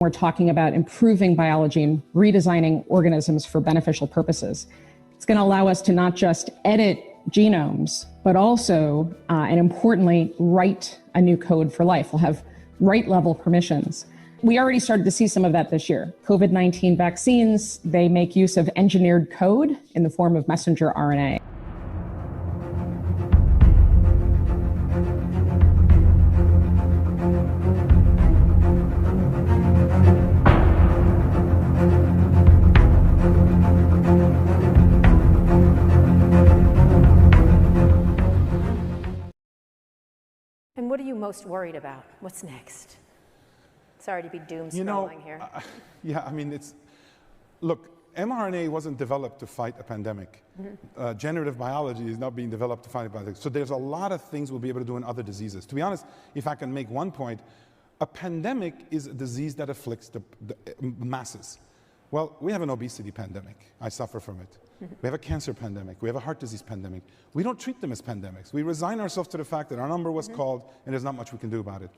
we're talking about improving biology and redesigning organisms for beneficial purposes. It's going to allow us to not just edit genomes, but also, and importantly, write a new code for life. We'll have right-level permissions. We already started to see some of that this year. COVID-19 vaccines, they make use of engineered code in the form of messenger RNA. And what are you most worried about? What's next? Sorry to be doom scrolling here. Yeah, I mean, look, mRNA wasn't developed to fight a pandemic. Generative biology is not being developed to fight a pandemic. So there's a lot of things we'll be able to do in other diseases. To be honest, if I can make one point, a pandemic is a disease that afflicts the masses. Well, we have an obesity pandemic. I suffer from it. We have a cancer pandemic. We have a heart disease pandemic. We don't treat them as pandemics. We resign ourselves to the fact that our number was called and there's not much we can do about it.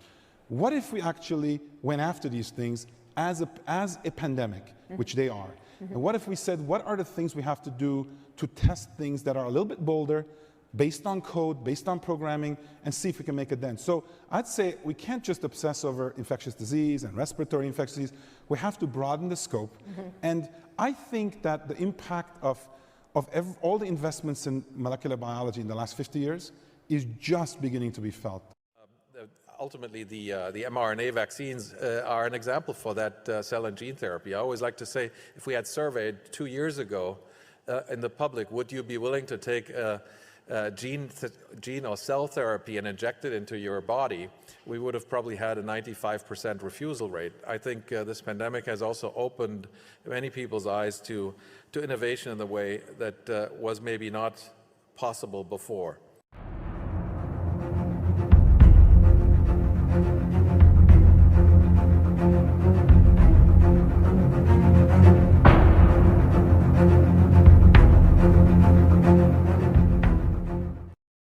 What if we actually went after these things as a pandemic, which they are? And what if we said, what are the things we have to do to test things that are a little bit bolder, based on code, based on programming, and see if we can make a dent? So I'd say we can't just obsess over infectious disease and respiratory infectious disease. We have to broaden the scope. And I think that the impact of all the investments in molecular biology in the last 50 years is just beginning to be felt. Ultimately, the mRNA vaccines are an example for that cell and gene therapy. I always like to say, if we had surveyed 2 years ago in the public, would you be willing to take gene or cell therapy and inject it into your body, we would have probably had a 95% refusal rate. I think this pandemic has also opened many people's eyes to innovation in the way that was maybe not possible before.